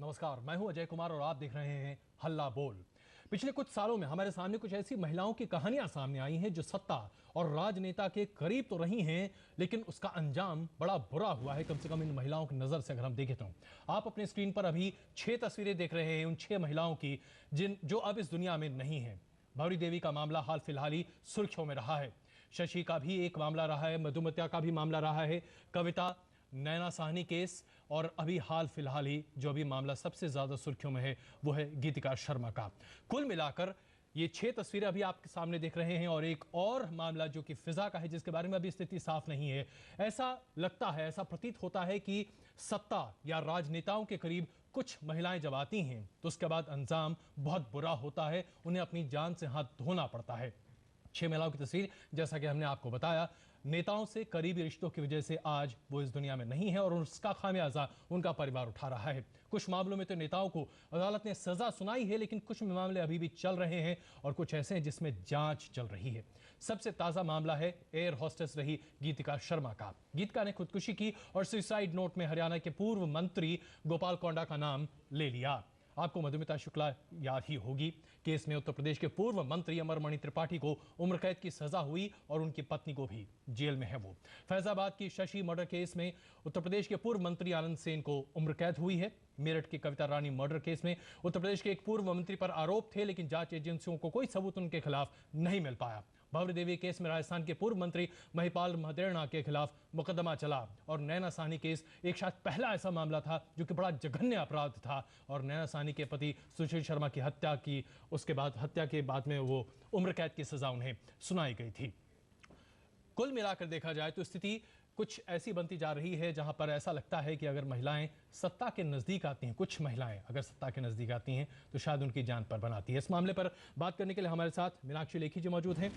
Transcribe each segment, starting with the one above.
नमस्कार, मैं हूं अजय कुमार और आप देख रहे हैं हल्ला बोल। पिछले कुछ सालों में हमारे सामने कुछ ऐसी महिलाओं की कहानियां सामने आई हैं जो सत्ता और राजनेता के करीब तो रही हैं, लेकिन उसका अंजाम बड़ा बुरा हुआ है। कम से कम इन महिलाओं की नजर से अगर हम देखें तो आप अपने स्क्रीन पर अभी 6 तस्वीरें देख रहे हैं उन 6 महिलाओं की जो अब इस दुनिया में नहीं है। भंवरी देवी का मामला हाल फिलहाल ही सुर्खियों में रहा है। शशि का भी एक मामला रहा है, मधुमतिया का भी मामला रहा है, कविता, नैना साहनी केस, और अभी हाल फिलहाल ही जो अभी मामला सबसे ज्यादा सुर्खियों में है वो है गीतिका शर्मा का। कुल मिलाकर ये 6 तस्वीरें अभी आपके सामने देख रहे हैं और एक और मामला जो कि फिजा का है, जिसके बारे में अभी स्थिति साफ नहीं है। ऐसा लगता है, ऐसा प्रतीत होता है कि सत्ता या राजनेताओं के करीब कुछ महिलाएं जब आती हैं तो उसके बाद अंजाम बहुत बुरा होता है, उन्हें अपनी जान से हाथ धोना पड़ता है। 6 महिलाओं की तस्वीर, जैसा कि हमने आपको बताया, नेताओं से करीबी रिश्तों की वजह से आज वो इस दुनिया में नहीं है और उसका खामियाजा उनका परिवार उठा रहा है। कुछ मामलों में तो नेताओं को अदालत ने सजा सुनाई है, लेकिन कुछ मामले अभी भी चल रहे हैं और कुछ ऐसे हैं जिसमें जांच चल रही है। सबसे ताजा मामला है एयर होस्टेस रही गीतिका शर्मा का। गीतिका ने खुदकुशी की और सुसाइड नोट में हरियाणा के पूर्व मंत्री गोपाल कोंडा का नाम ले लिया। आपको मधुमिता शुक्ला याद ही होगी। केस में उत्तर प्रदेश के पूर्व मंत्री अमरमणि त्रिपाठी को उम्र कैद की सजा हुई और उनकी पत्नी को भी जेल में है। वो फैजाबाद की शशि मर्डर केस में उत्तर प्रदेश के पूर्व मंत्री आनंद सेन को उम्र कैद हुई है। मेरठ की कविता रानी मर्डर केस में उत्तर प्रदेश के एक पूर्व मंत्री पर आरोप थे, लेकिन जांच एजेंसियों को कोई सबूत उनके खिलाफ नहीं मिल पाया। भंवरी देवी केस में राजस्थान के पूर्व मंत्री महिपाल महदेरणा के खिलाफ मुकदमा चला और नैना साहनी केस एक शायद पहला ऐसा मामला था जो कि बड़ा जघन्य अपराध था और नैना साहनी के पति सुशील शर्मा की हत्या की, उसके बाद हत्या के बाद में वो उम्र कैद की सजा उन्हें सुनाई गई थी। कुल मिलाकर देखा जाए तो स्थिति कुछ ऐसी बनती जा रही है जहां पर ऐसा लगता है कि अगर महिलाएं सत्ता के नजदीक आती हैं, कुछ महिलाएं अगर सत्ता के नजदीक आती हैं तो शायद उनकी जान पर बनाती है। इस मामले पर बात करने के लिए हमारे साथ मीनाक्षी लेखी जी मौजूद हैं,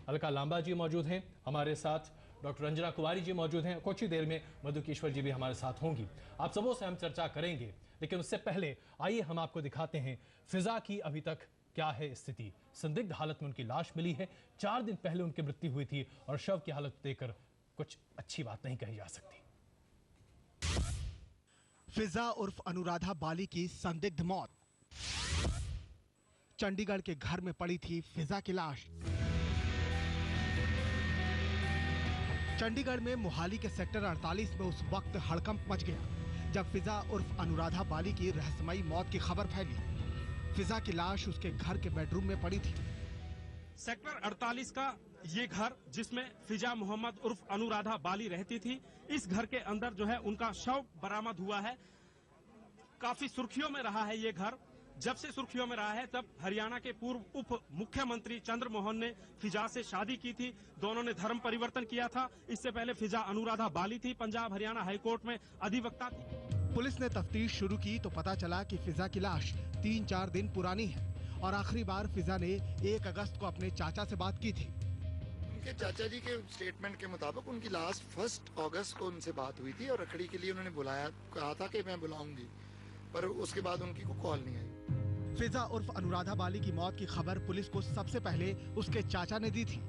अलका लांबा जी मौजूद हैं, हमारे साथ डॉक्टर रंजना कुमारी जी मौजूद हैं, कुछ ही देर में मधुकेश्वर जी भी हमारे साथ होंगी। आप सबों से हम चर्चा करेंगे, लेकिन उससे पहले आइए हम आपको दिखाते हैं फिजा की अभी तक क्या है स्थिति। संदिग्ध हालत में उनकी लाश मिली है, 4 दिन पहले उनकी मृत्यु हुई थी और शव की हालत देखकर कुछ अच्छी बात नहीं कही जा सकती। फिजा उर्फ अनुराधा बाली की संदिग्ध मौत। चंडीगढ़ के घर में पड़ी थी फिजा की लाश। चंडीगढ़ में मोहाली के सेक्टर 48 में उस वक्त हड़कंप मच गया जब फिजा उर्फ अनुराधा बाली की रहस्यमयी मौत की खबर फैली। फिजा की लाश उसके घर के बेडरूम में पड़ी थी। सेक्टर 48 का ये घर जिसमें फिजा मोहम्मद उर्फ अनुराधा बाली रहती थी, इस घर के अंदर जो है उनका शव बरामद हुआ है। काफी सुर्खियों में रहा है ये घर। जब से सुर्खियों में रहा है तब हरियाणा के पूर्व उप मुख्यमंत्री चंद्रमोहन ने फिजा से शादी की थी। दोनों ने धर्म परिवर्तन किया था। इससे पहले फिजा अनुराधा बाली थी, पंजाब हरियाणा हाईकोर्ट में अधिवक्ता थी। पुलिस ने तफ्तीश शुरू की तो पता चला कि फिजा की लाश 3-4 दिन पुरानी है और आखिरी बार फिजा ने 1 अगस्त को अपने चाचा से बात की थी। उनके चाचा जी के स्टेटमेंट के मुताबिक उनकी लास्ट 1 अगस्त को उनसे बात हुई थी और रखड़ी के लिए उन्होंने बुलाया, कहा था कि मैं बुलाऊंगी, पर उसके बाद उनकी कोई कॉल नहीं आई। फिजा उर्फ अनुराधा बाली की मौत की खबर पुलिस को सबसे पहले उसके चाचा ने दी थी।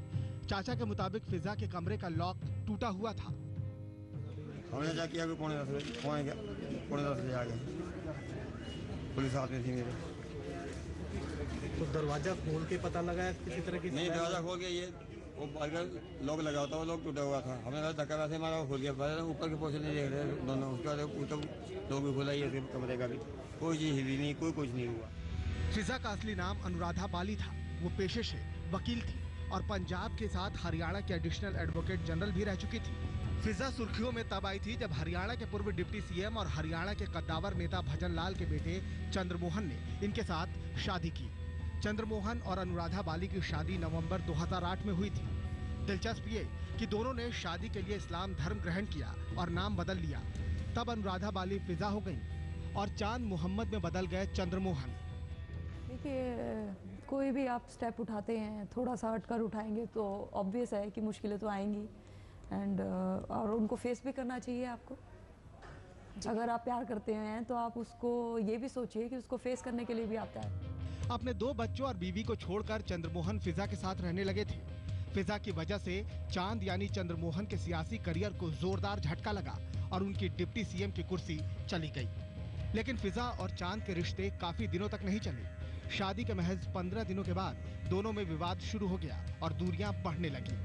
चाचा के मुताबिक फिजा के कमरे का लॉक टूटा हुआ था। हमने क्या किया, पौने 10 बजे आ गए, पुलिस हाथ में थी मेरे। तो दरवाजा खोल के पता लगा किसी तरह की? नहीं, दरवाजा खोल के ये वो लोग लगा होता, वो लोग टूटा हुआ था। हमें धक्का वैसे मारा, खोल गया। ऊपर के पोर्शन नहीं देख रहे दोनों, उसके बाद लोग भी खोला, ये कमरे का भी कोई चीज हिली नहीं, कोई कुछ नहीं हुआ। फिजा का असली नाम अनुराधा बाली था। वो पेशे से वकील थी और पंजाब के साथ हरियाणा के एडिशनल एडवोकेट जनरल भी रह चुकी थी। फिजा सुर्खियों में तब आई थी जब हरियाणा के पूर्व डिप्टी सीएम और हरियाणा के कद्दावर नेता भजन लाल के बेटे चंद्रमोहन ने इनके साथ शादी की। चंद्रमोहन और अनुराधा बाली की शादी नवंबर 2008 में हुई थी। दिलचस्प ये कि दोनों ने शादी के लिए इस्लाम धर्म ग्रहण किया और नाम बदल लिया। तब अनुराधा बाली फिजा हो गई और चांद मोहम्मद में बदल गए चंद्रमोहन। देखिए, कोई भी आप स्टेप उठाते हैं, थोड़ा सा हटकर उठाएंगे तो ऑब्वियस है कि मुश्किलें तो आएंगी एंड और उनको फेस भी करना चाहिए आपको। अगर आप प्यार करते हैं तो आप उसको ये भी सोचिए कि उसको फेस करने के लिए भी आता है। अपने 2 बच्चों और बीवी को छोड़कर चंद्रमोहन फिजा के साथ रहने लगे थे। फिजा की वजह से चांद यानी चंद्रमोहन के सियासी करियर को जोरदार झटका लगा और उनकी डिप्टी सीएम की कुर्सी चली गई। लेकिन फिजा और चांद के रिश्ते काफी दिनों तक नहीं चले। शादी के महज 15 दिनों के बाद दोनों में विवाद शुरू हो गया और दूरियां बढ़ने लगी।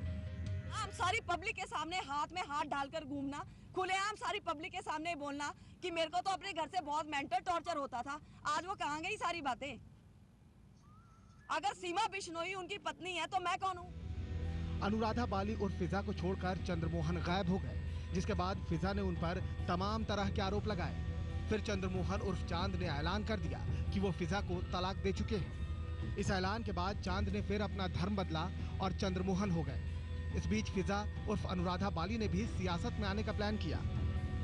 आम सारी पब्लिक के सामने हाथ में हाथ डालकर घूमना, खुलेआम सारी पब्लिक के सामने बोलना कि मेरे को तो अपने घर से बहुत मेंटल टॉर्चर होता था, आज वो कहाँ गई सारी बातें। अगर सीमा बिश्नोई उनकी पत्नी है तो मैं कौन हूँ? अनुराधा बाली उर्फ फिजा को छोड़कर चंद्रमोहन गायब हो गए, जिसके बाद फिजा ने उन पर तमाम तरह के आरोप लगाए। फिर चंद्रमोहन उर्फ चांद ने ऐलान कर दिया कि वो फिजा को तलाक दे चुके हैं। इस ऐलान के बाद चांद ने फिर अपना धर्म बदला और चंद्रमोहन हो गए। इस बीच फिजा उर्फ अनुराधा बाली ने भी सियासत में आने का प्लान किया।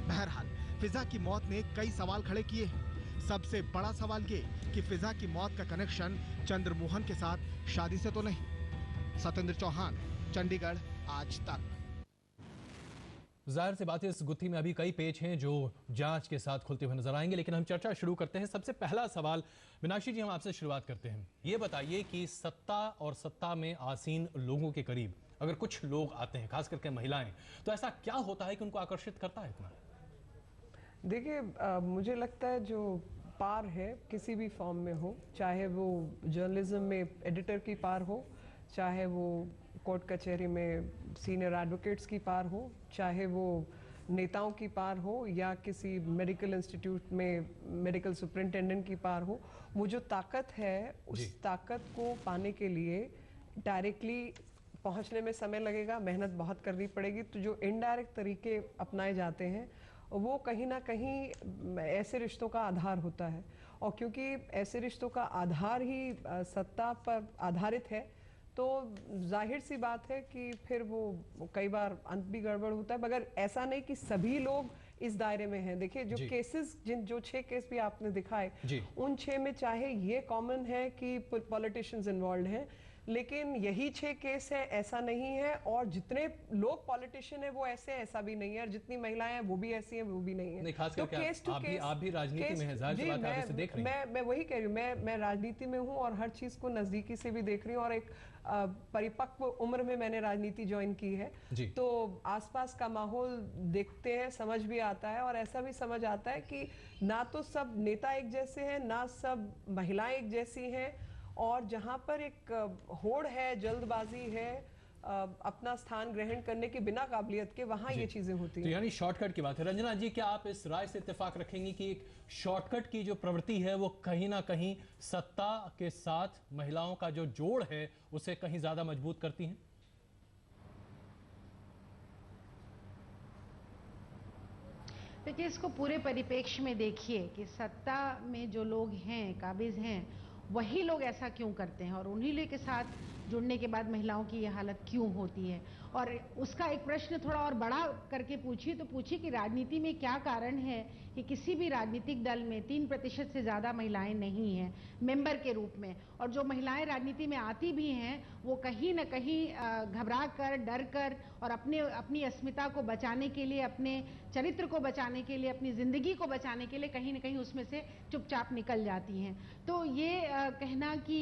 बहरहाल फिजा की मौत ने कई सवाल खड़े किए हैं। सबसे बड़ा सवाल ये कि फिजा की मौत का कनेक्शन चंद्रमोहन के साथ शादी से तो नहीं। सत्येंद्र चौहान, चंडीगढ़, आज तक। जाहिर सी बात है इस गुत्थी में अभी कई पेच हैं जो जांच के साथ खुलते हुए नजर आएंगे, लेकिन हम चर्चा शुरू करते हैं। सबसे पहला सवाल मीनाक्षी जी, हम आपसे शुरुआत करते हैं। ये बताइए कि सत्ता और सत्ता में आसीन लोगों के करीब अगर कुछ लोग आते हैं, खास करके महिलाएं, तो ऐसा क्या होता है कि उनको आकर्षित करता है इतना? देखिए, मुझे लगता है जो पार है किसी भी फॉर्म में हो, चाहे वो जर्नलिज्म में एडिटर की पार हो, चाहे वो कोर्ट कचहरी में सीनियर एडवोकेट्स की पार हो, चाहे वो नेताओं की पार हो या किसी मेडिकल इंस्टीट्यूट में मेडिकल सुपरिटेंडेंट की पार हो, वो जो ताकत है उस ताकत को पाने के लिए डायरेक्टली पहुंचने में समय लगेगा, मेहनत बहुत करनी पड़ेगी। तो जो इनडायरेक्ट तरीके अपनाए जाते हैं वो कहीं ना कहीं ऐसे रिश्तों का आधार होता है, और क्योंकि ऐसे रिश्तों का आधार ही सत्ता पर आधारित है तो जाहिर सी बात है कि फिर वो कई बार अंत भी गड़बड़ होता है। मगर ऐसा नहीं कि सभी लोग इस दायरे में हैं। देखिए, जो केसेस जो 6 केस भी आपने दिखाए, उन 6 में चाहे ये कॉमन है कि पॉलिटिशियंस इन्वॉल्व हैं, लेकिन यही 6 केस है, ऐसा नहीं है। और जितने लोग पॉलिटिशियन है वो ऐसे हैं, ऐसा भी नहीं है, और जितनी महिलाएं हैं वो भी ऐसी हैं, वो भी नहीं है। खास करके केस टू केस आप भी राजनीति में हैं, जाहिर सी बात है आप इसे देख रही हैं। मैं वही कह रही हूँ, मैं राजनीति में हूँ और हर चीज को नजदीकी से भी देख रही हूँ, और एक परिपक्व उम्र में मैंने राजनीति ज्वाइन की है, तो आसपास का माहौल देखते हैं, समझ भी आता है, और ऐसा भी समझ आता है कि ना तो सब नेता एक जैसे हैं, ना सब महिलाएं एक जैसी हैं, और जहां पर एक होड़ है, जल्दबाजी है, अपना स्थान ग्रहण करने के बिना काबिलियत के, वहां ये चीजें होती हैं। तो यानी शॉर्टकट की बात है। रंजना जी, क्या आप इस राय से इत्तेफाक रखेंगी कि एक शॉर्टकट की जो प्रवृत्ति है वो कहीं ना कहीं सत्ता के साथ महिलाओं का जो जोड़ है उसे कहीं ज्यादा मजबूत करती है? देखिए, इसको पूरे परिप्रेक्ष्य में देखिए कि सत्ता में जो लोग हैं, काबिज हैं, वही लोग ऐसा क्यों करते हैं, और उन्हीं लोग के साथ जुड़ने के बाद महिलाओं की यह हालत क्यों होती है। और उसका एक प्रश्न थोड़ा और बड़ा करके पूछिए, तो पूछिए कि राजनीति में क्या कारण है कि किसी भी राजनीतिक दल में 3% से ज़्यादा महिलाएं नहीं हैं मेंबर के रूप में, और जो महिलाएं राजनीति में आती भी हैं वो कहीं न कहीं घबरा कर, डर कर, और अपनी अस्मिता को बचाने के लिए, अपने चरित्र को बचाने के लिए, अपनी ज़िंदगी को बचाने के लिए कहीं न कहीं उसमें से चुपचाप निकल जाती हैं। तो ये कहना कि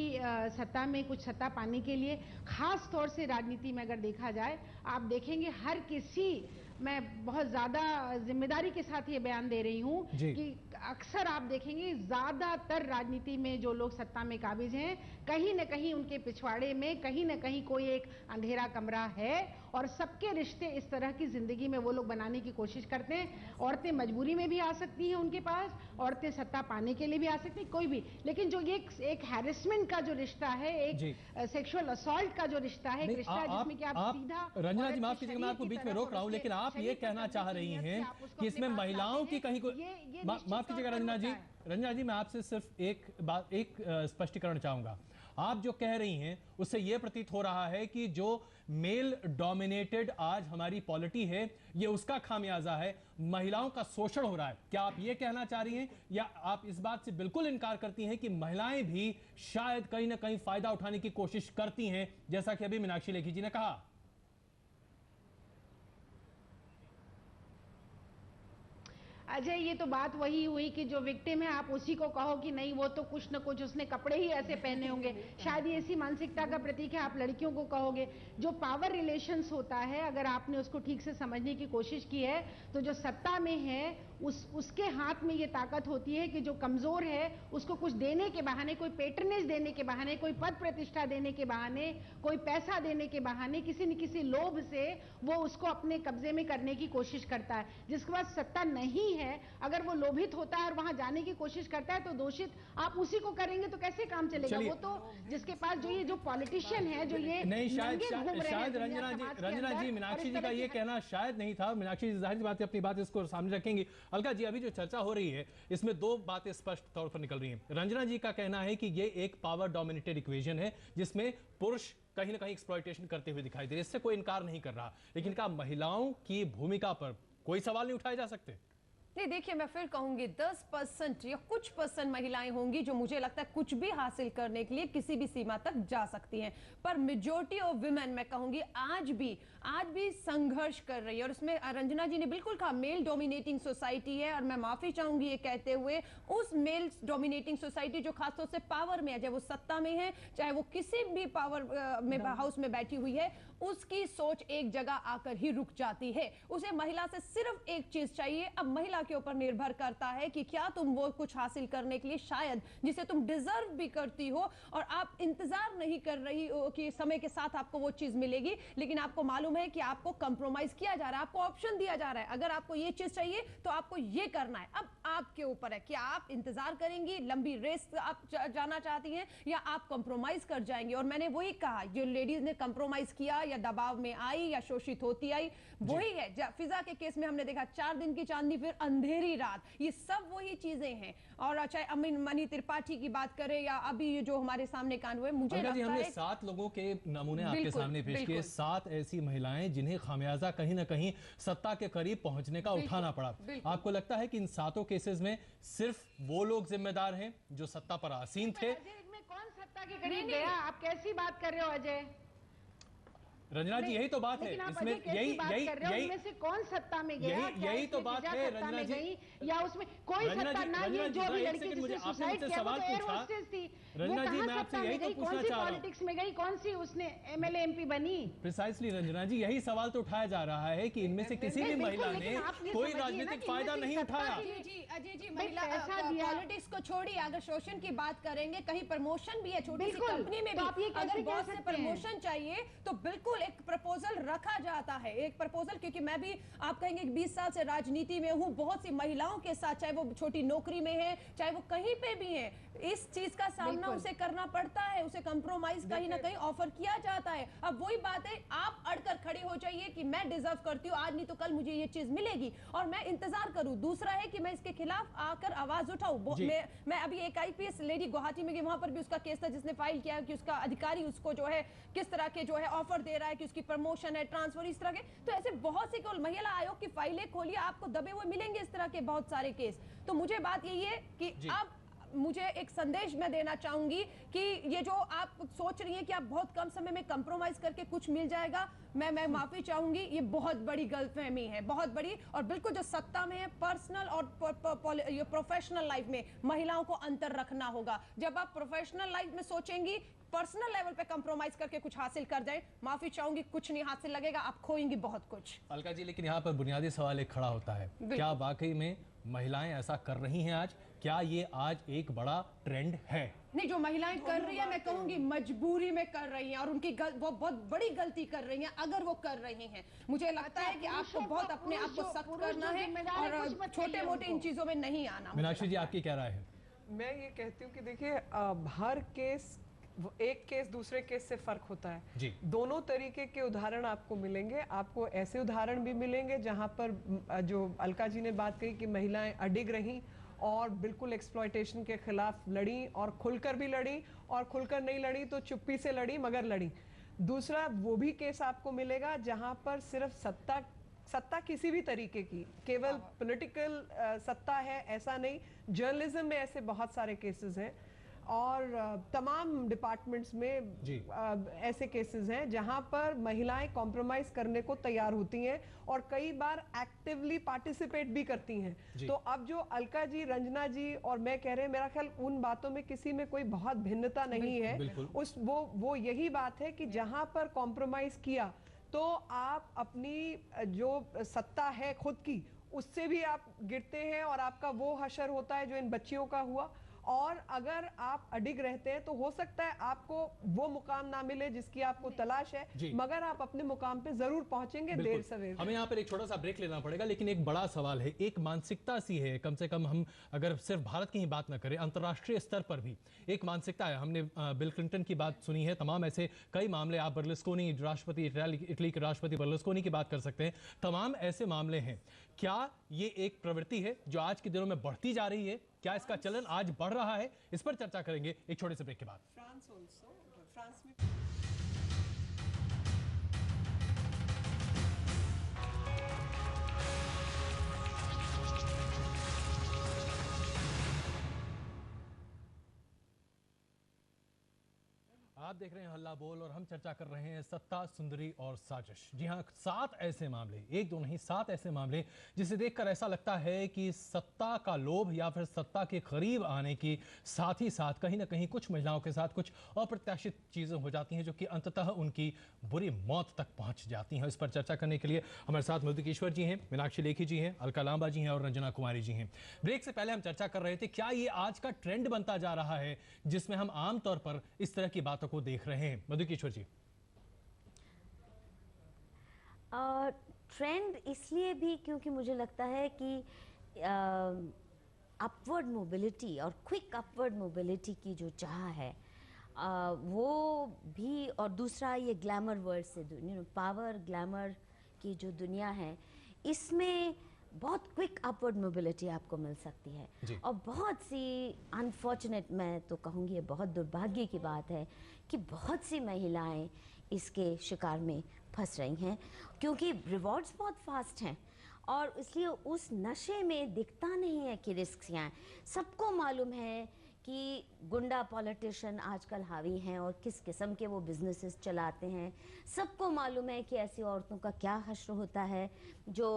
सत्ता में कुछ सत्ता पाने के लिए, खास तौर से राजनीति में अगर देखा जाए, आप देखेंगे हर किसी, मैं बहुत ज़्यादा जिम्मेदारी के साथ ये बयान दे रही हूँ कि अक्सर आप देखेंगे ज़्यादातर राजनीति में जो लोग सत्ता में काबिज हैं, कहीं न कहीं उनके पिछवाड़े में कहीं न कहीं कोई एक अंधेरा कमरा है, और सबके रिश्ते इस तरह की ज़िंदगी में वो लोग बनाने की कोशिश करते हैं। औरतें मजबूरी में भी आ सकती हैं उनके पास, औरतें सत्ता पाने के लिए भी आ सकती हैं, कोई भी, लेकिन जो ये एक हैरेसमेंट का जो रिश्ता है, एक सेक्सुअल असॉल्ट का जो रिश्ता है, एक रिश्ता जिसमें कि आप सीधा, रंजना जी माफ कीजिएगा, मैं आपको बीच में रोक रहा हूँ, लेकिन आप ये कहना चाह रही हैं कि इसमें महिलाओं की कहीं कोई, माफ कीजिएगा रंजना जी, मैं आपसे सिर्फ एक स्पष्टीकरण चाहूंगा। आप जो कह रही हैं उससे यह प्रतीत हो रहा है कि जो मेल डोमिनेटेड आज हमारी पॉलिटी है, ये उसका खामियाजा है, महिलाओं का शोषण हो रहा है। क्या आप ये कहना चाह रही हैं, या आप इस बात से बिल्कुल इनकार करती हैं कि महिलाएं भी शायद कहीं ना कहीं फायदा उठाने की कोशिश करती हैं, जैसा कि अभी मीनाक्षी लेखी जी ने कहा? अजय, ये तो बात वही हुई कि जो विक्टिम है आप उसी को कहो कि नहीं वो तो कुछ न कुछ उसने कपड़े ही ऐसे पहने होंगे, शायद ये इसी मानसिकता का प्रतीक है। आप लड़कियों को कहोगे, जो पावर रिलेशंस होता है, अगर आपने उसको ठीक से समझने की कोशिश की है, तो जो सत्ता में है उसके हाथ में ये ताकत होती है कि जो कमजोर है उसको कुछ देने के बहाने, कोई पेट्रनेज देने के बहाने, कोई पद प्रतिष्ठा देने के बहाने, कोई पैसा देने के बहाने, किसी न किसी लोभ से वो उसको अपने कब्जे में करने की कोशिश करता है। जिसके पास सत्ता नहीं है, अगर वो लोभित होता है और वहां जाने की कोशिश करता है तो दोषित आप उसी को करेंगे तो कैसे काम चलेगा? वो तो जिसके पास जो पॉलिटिशियन है, जो ये नहीं, शायद रंजना जी मीनाक्षी जी का ये कहना शायद नहीं था। मीनाक्षी जी जाहिर सी बात है अपनी बात इसको सामने रखेंगी। अलका जी, अभी जो चर्चा हो रही है इसमें दो बातें स्पष्ट तौर पर निकल रही हैं। रंजना जी का कहना है कि ये एक पावर डोमिनेटेड इक्वेशन है जिसमें पुरुष कहीं ना कहीं एक्सप्लॉयटेशन करते हुए दिखाई दे रहे, इससे कोई इनकार नहीं कर रहा, लेकिन क्या महिलाओं की भूमिका पर कोई सवाल नहीं उठाए जा सकते? नहीं, देखिए मैं फिर कहूंगी 10% या कुछ % महिलाएं होंगी जो मुझे लगता है कुछ भी हासिल करने के लिए किसी भी सीमा तक जा सकती हैं, पर मेजॉरिटी ऑफ विमेन मैं कहूंगी आज भी संघर्ष कर रही है। और उसमें रंजना जी ने बिल्कुल कहा मेल डोमिनेटिंग सोसाइटी है, और मैं माफी चाहूंगी ये कहते हुए उस मेल डोमिनेटिंग सोसाइटी जो खासतौर से पावर में है, चाहे वो सत्ता में है, चाहे वो किसी भी पावर में हाउस में बैठी हुई है, उसकी सोच एक जगह आकर ही रुक जाती है। उसे महिला से सिर्फ एक चीज चाहिए। अब महिला के ऊपर निर्भर करता है कि क्या तुम वो कुछ हासिल करने के लिए शायद जिसे तुम डिजर्व भी करती हो और आप इंतजार नहीं कर रही हो कि समय के साथ आपको वो चीज मिलेगी, लेकिन आपको मालूम है कि आपको कंप्रोमाइज किया जा रहा है, आपको ऑप्शन दिया जा रहा है, अगर आपको ये चीज चाहिए तो आपको ये करना है। अब आपके ऊपर है कि आप इंतजार करेंगी, लंबी रेस आप जाना चाहती हैं, या आप कंप्रोमाइज कर जाएंगे। और मैंने वही कहा, जो लेडीज ने कंप्रोमाइज किया या दबाव में आई या शोषित होती आई, वही है। फिजा के केस में हमने देखा 4 दिन की चांदनी फिर अंधेरी रात, ये सब वही चीजें हैं। और चाहे मनी त्रिपाठी की बात करें या अभी जो हमारे सामने कांड हुए, मुझे लगता है हमने 7 लोगों के नमूने आपके सामने पेश किए, 7 ऐसी महिलाएं जिन्हें खामियाजा कहीं ना कहीं सत्ता के करीब पहुंचने का उठाना पड़ा। आपको लगता है कि इन 7 केसेस में सिर्फ वो लोग जिम्मेदार हैं जो सत्ता पर आसीन थे? कौन सत्ता के करीब गया? आप कैसी बात कर रहे हो अजय? रंजना जी, यही तो बात है, इसमें यही से कौन सत्ता में गया? यही तो बात है रंजना जी, या उसमें कोई सत्ता ना ही, जो भी लड़की जिसने सुसाइड किया वो एयर होस्टेस थी। रंजना जी, मैं आपसे यही तो पूछना चाह रहा हूं, पॉलिटिक्स में गई, कौन सी उसने एमएलए एमपी बनी? प्रिसाइसली रंजना जी, यही सवाल तो उठाया जा रहा है कि इनमें से किसी भी महिला ने कोई राजनीतिक फायदा नहीं उठाया। अजय जी, महिला पॉलिटिक्स को छोड़िए, अगर शोषण की बात करेंगे, कहीं प्रमोशन भी है, छोटी सी कंपनी में भी अगर बॉस से प्रमोशन चाहिए तो बिल्कुल एक प्रपोजल रखा जाता है, एक प्रपोजल। क्योंकि मैं भी आप कहेंगे 20 साल से राजनीति में हूं, बहुत सी महिलाओं के साथ, चाहे वो छोटी नौकरी में है, चाहे वो कहीं पे भी है, इस चीज का सामना उसे करना पड़ता है, उसे कंप्रोमाइज कहीं ना कहीं ऑफर किया जाता है। अब वही बात है, आप अड़कर खड़े हो जाइए कि मैं डिजर्व करती हूँ, आज नहीं तो कल मुझे ये चीज मिलेगी और मैं इंतजार करूं। दूसरा है कि मैं इसके खिलाफ आकर आवाज उठाऊं। मैं अभी एक IPS लेडी गुवाहाटी में गई, वहां पर भी उसका केस था जिसने फाइल किया कि उसका अधिकारी उसको जो है किस तरह के जो है ऑफर दे रहा है कि उसकी प्रमोशन है, ट्रांसफर, इस तरह के। तो ऐसे बहुत से केवल महिला आयोग की फाइलें खोलिए, आपको दबे हुए मिलेंगे इस तरह के बहुत सारे केस। तो मुझे बात यही है कि अब मुझे एक संदेश मैं देना चाहूंगी कि ये जो आप सोच रही हैं कि आप बहुत कम समय में कंप्रोमाइज करके कुछ मिल जाएगा, मैं माफी चाहूंगी, ये बहुत बड़ी गलतफहमी है, बहुत बड़ी। और बिल्कुल जो सत्ता में है, पर्सनल और प्रोफेशनल लाइफ में महिलाओं को अंतर रखना होगा। जब आप प्रोफेशनल लाइफ में सोचेंगी, पर्सनल लेवल पे कंप्रोमाइज करके कुछ हासिल कर जाए, माफी चाहूंगी, कुछ नहीं हासिल लगेगा, आप खोएंगी बहुत कुछ। अलका जी, लेकिन यहाँ पर बुनियादी सवाल एक खड़ा होता है, क्या वाकई में महिलाएं ऐसा कर रही हैं आज? क्या ये आज एक बड़ा ट्रेंड है? नहीं, जो महिलाएं कर रही है, मैं कहूंगी मजबूरी में कर रही हैं और उनकी वो बहुत बड़ी गलती कर रही हैं अगर वो कर रही हैं। मुझे लगता है कि आपको बहुत अपने आप को सख्त करना है और छोटे मोटे इन चीजों में नहीं आना। मीनाक्षी जी, आपकी क्या राय है? मैं ये कहती हूँ कि देखिए, हर केस, एक केस दूसरे केस से फर्क होता है जी। दोनों तरीके के उदाहरण आपको मिलेंगे। आपको ऐसे उदाहरण भी मिलेंगे जहां पर जो अलका जी ने बात कही कि महिलाएं अडिग रहीं और बिल्कुल एक्सप्लॉयटेशन के खिलाफ लड़ी, और खुलकर भी लड़ी, और खुलकर नहीं लड़ी तो चुप्पी से लड़ी मगर लड़ी। दूसरा वो भी केस आपको मिलेगा जहां पर सिर्फ सत्ता किसी भी तरीके की, केवल पॉलिटिकल सत्ता है ऐसा नहीं, जर्नलिज्म में ऐसे बहुत सारे केसेस हैं और तमाम डिपार्टमेंट्स में ऐसे केसेस हैं जहां पर महिलाएं कॉम्प्रोमाइज करने को तैयार होती हैं और कई बार एक्टिवली पार्टिसिपेट भी करती हैं। तो अब जो अलका जी, रंजना जी और मैं कह रहे हैं, मेरा ख्याल उन बातों में किसी में कोई बहुत भिन्नता नहीं है। वो यही बात है कि जहां पर कॉम्प्रोमाइज किया तो आप अपनी जो सत्ता है खुद की, उससे भी आप गिरते हैं और आपका वो हशर होता है जो इन बच्चियों का हुआ। और अगर आप अडिग रहते हैं तो हो सकता है आपको वो मुकाम ना मिले जिसकी आपको तलाश है, मगर आप अपने मुकाम पे जरूर पहुंचेंगे देर सवेर। हमें यहाँ पर एक छोटा सा ब्रेक लेना पड़ेगा, लेकिन एक बड़ा सवाल है, एक मानसिकता सी है, कम से कम हम अगर सिर्फ भारत की ही बात ना करें, अंतर्राष्ट्रीय स्तर पर भी एक मानसिकता है। हमने बिल क्लिंटन की बात सुनी है, तमाम ऐसे कई मामले, आप बर्लुस्कोनी राष्ट्रपति, इटली के राष्ट्रपति बर्लुस्कोनी की बात कर सकते हैं, तमाम ऐसे मामले हैं। क्या ये एक प्रवृत्ति है जो आज के दिनों में बढ़ती जा रही है? क्या इसका चलन आज बढ़ रहा है? इस पर चर्चा करेंगे एक छोटे से ब्रेक के बाद। फ्रांस में आप देख रहे हैं हल्ला बोल और हम चर्चा कर रहे हैं सत्ता, सुंदरी और साजिश। जी हाँ, 7 ऐसे मामले, एक दो नहीं 7 ऐसे मामले जिसे देखकर ऐसा लगता है कि सत्ता का लोभ या फिर सत्ता के करीब आने की साथ ही साथ कहीं ना कहीं कुछ महिलाओं के साथ कुछ अप्रत्याशित चीज़ें हो जाती हैं जो कि अंततः उनकी बुरी मौत तक पहुंच जाती हैं। इस पर चर्चा करने के लिए हमारे साथ मधुकेश्वर जी हैं, मीनाक्षी लेखी जी हैं, अलका लांबा जी हैं और रंजना कुमारी जी हैं। ब्रेक से पहले हम चर्चा कर रहे थे, क्या ये आज का ट्रेंड बनता जा रहा है जिसमें हम आमतौर पर इस तरह की बातों को देख रहे हैं? मधुकेश्वर जी। ट्रेंड इसलिए भी क्योंकि मुझे लगता है कि अपवर्ड मोबिलिटी और क्विक अपवर्ड मोबिलिटी की जो चाह है वो भी, और दूसरा ये ग्लैमर वर्ल्ड से, पावर ग्लैमर की जो दुनिया है, इसमें बहुत क्विक अपवर्ड मोबिलिटी आपको मिल सकती है। और बहुत सी अनफॉर्चुनेट, मैं तो कहूँगी ये बहुत दुर्भाग्य की बात है कि बहुत सी महिलाएं इसके शिकार में फंस रही हैं क्योंकि रिवॉर्ड्स बहुत फास्ट हैं और इसलिए उस नशे में दिखता नहीं है कि रिस्क हैं। सबको मालूम है कि गुंडा पॉलिटिशियन आजकल हावी हैं और किस किस्म के वो बिजनेसेस चलाते हैं। सबको मालूम है कि ऐसी औरतों का क्या हश्र होता है जो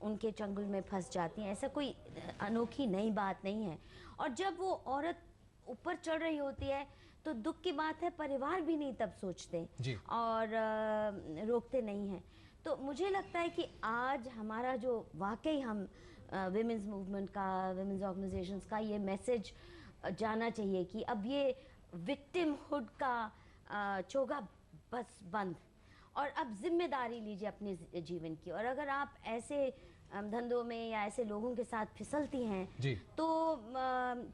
उनके चंगुल में फंस जाती हैं। ऐसा कोई अनोखी नई बात नहीं है। और जब वो औरत ऊपर चढ़ रही होती है तो दुख की बात है, परिवार भी नहीं तब सोचते और रोकते नहीं हैं। तो मुझे लगता है कि आज हमारा जो वाकई हम विमेंस मूवमेंट का, विमेंस ऑर्गेनाइजेशंस का ये मैसेज जाना चाहिए कि अब ये विक्टिमहुड का चोगा बस बंद, और अब जिम्मेदारी लीजिए अपने जीवन की। और अगर आप ऐसे धंधों में या ऐसे लोगों के साथ फिसलती हैं तो